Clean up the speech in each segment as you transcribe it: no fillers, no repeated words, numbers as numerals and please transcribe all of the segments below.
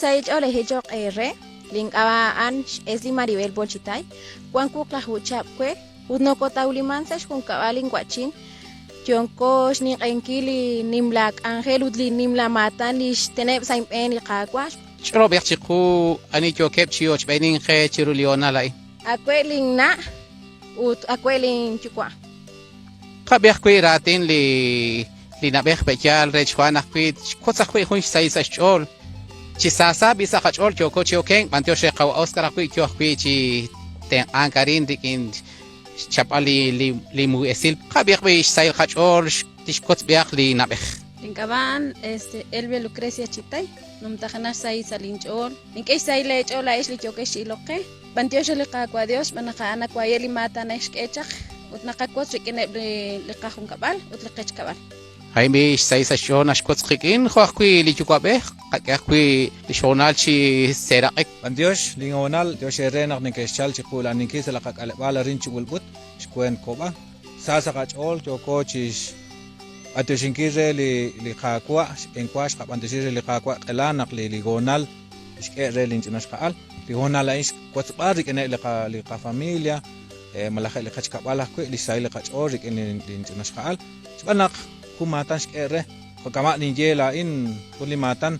saich ole hejok re link an es li Maribel Bolchitay kwan kukla huchap kwe udno kota ulimansash kun kabalin kwachin Yonkosh ni enkili nimlak Angel udli nimla matan li teneb saim eni qakwash chro berchiku ani jokep chioch benin khe chiruliona lai akwelin na ut akwelin chukwa qabeh kwiratin li nabeh bechal rechwana kwit kotsa kwi hun sai sa chol chi sasa bisa khachol joko chioken mantio she qaw oscar kwi kyo kwi chi ten ankarin dikin chapali li mu esil qabeh kwi sai khachol tishkots biakh li nabeh Inkaban Elbe Lucrecia Chitay numtajana sai salinchol inkay sai lechol aish li choke shiloke bantio shli qakwa dios manaka ana kwa yeli mata na ishkechak utnaqa kwat shikene li qahun kabal utliqech kabal Jaime sai sa shona shkots khikin khokwi li chukwabe qakwi li shonal chi seraqek Bandiosh lingonal dios erenak nikeshal chikula nikis la qakale bala rinchi bulbut shkwen koba sasa qachol joko chish Atoshinkire li qakwa enkwash qabantishire li qakwa qelanak li gonal ishkere linchinash qaal li gonal aish kwatsbar ikene li qa familia malakha li qach kabala kwe li sai li qach or ikene linchinash qaal banak kumatan ishkere qama ninjela in kulimatan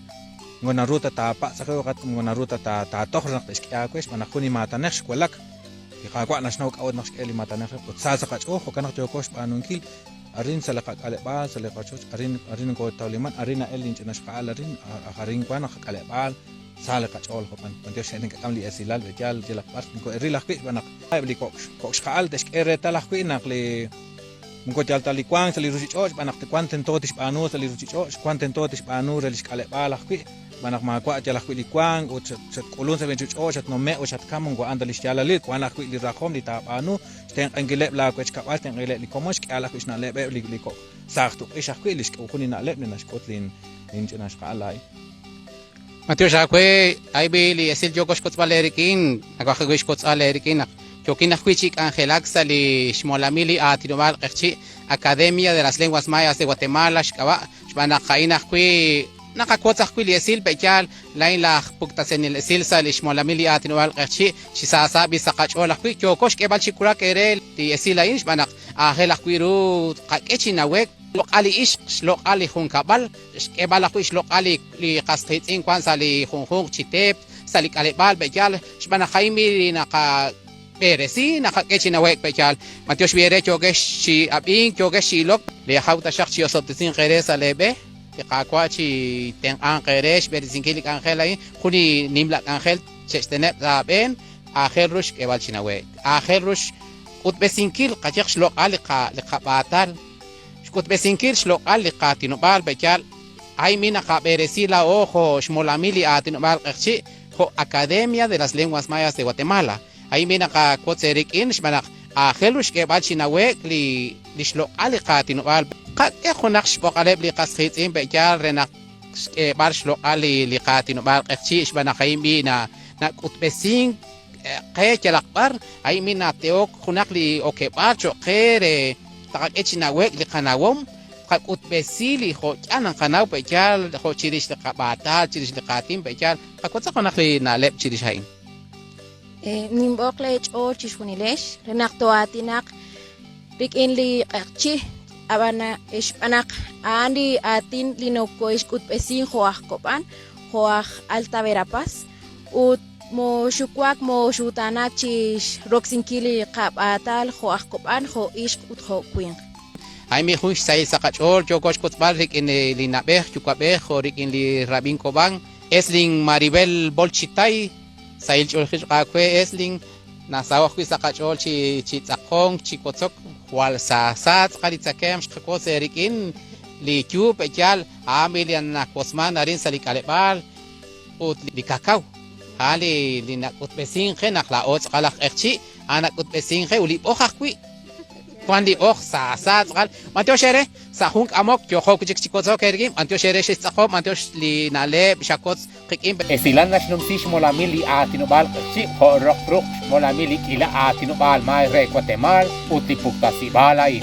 ngona ruta ta pa sakhe waqt ngona ruta ta tokhrak ishkya kwesh banak kuni matan nex kwalak li qakwa nashnaw qawd nax li matan nex tsasa qach o kanak jokosh banunkil Arin salakak alebal salakachoch arin ko tauliman arina elin chinash qaal arin kwana qalebal salakachol hopan pantio shenin kamli asilal bejal jelak part ko erilak bi banak abli ko qaal desk eretalak bi nakli ko jaltali kwang sali ruchichoch banak kwanten totish banu sali ruchichoch kwanten totish banu relish qalebal akbi banak ma kwa jalak bi kwang o chat kolun sa benchuchoch at no me o chat kamon go andalish jalali kwana bi li rakhom li ta banu ten angilep la kwech kapal ten angilep li komosh ala kushna lebe li ko sagtu ishak kwilish ko kunina leb ni nashkotlin inchna shqalai Mateo Shakwe aibe li esil jokos kots balerikin akwakhwish kots alerikin jokin akhwichik Angelak sali shmolamili atinomal qchi Academia de las Lenguas Mayas de Guatemala shkawa shbana khaina khwi nakakwatsa khwi li esil bechal lain la puktasen el esil sali shmolamili atinomal qchi shisasa bisaqach ola khwi jokosh kebal shikura kerel ti esil lain shbana ahel khwiru qakechi nawek loqali ish loqali hun kabal kebal khwi loqali li qasqitin kwan sali hun chitep sali kalebal bechal shbana khaimi naka Peresi nakakechi nawek bechal Mateo Shbiere chogesh chi abin chogesh lok le hauta shakhsi osotin qeresa lebe Qakwachi ten anqeresh berizinkili angelai khuni nimla angel chestene zaben akhir rush kebal chinawe akhir rush ut besinkil qachq shlo aliqa liqabatal shkut besinkil shlo aliqa tinobal bechal ay mina qaberesi la ojo shmolamili atinobal qchi ho Academia de las Lenguas Mayas de Guatemala ay mina qa kotserikin shmanak akhir rush kebal chinawe li shlo aliqa tinobal قد يخنقش بقلب لي قصيت إن بجال رنا بارش لو علي لقاتين وبارقشيش بنا خيم بينا نكوت بسين قيت الأكبر أي منا تيوك خنق لي أوكي بارشو خير تقعدش نوك لقناوم قد كوت بسيلي خو أنا قناو بجال خو تشيرش لقباتال تشيرش لقاتين بجال قد كوت خنق لي نالب تشيرش هاين nimbok lech o chishunilesh renak toatinak rikin li qchi abana ispanak andi atin linoko iskut pesin hoaj kopan hoaj alta verapas ut mo shukwak mo shutanak chish roxinkili qabatal hoaj kopan ho isk ut ho queen ay mi hush sai sakachor jokosh kutbal rikin li nabeh chukabeh rikin li rabin kobang esling Maribel Bolchitay sail chorkhis qakwe esling nasawa khu sakachol chi tsaqong chi kotsok wal sa sat qalitsakem shqakos erikin li chup echal amilian na kosman arin salikalebal ut li kakao hali li nakut besin khe nakla ots qalaq echi ana kut besin khe uli okhaqwi kwandi okh sa sat qal Mateo Shere sa hunk amok yo khok chik chikotsok ergim Mateo Shere shi tsaqo Mateo li nale shakots qikim esilan nashnum sish molamili atinobal chi horok prok molamili ila atinobal mai re Guatemala utipukta sibalai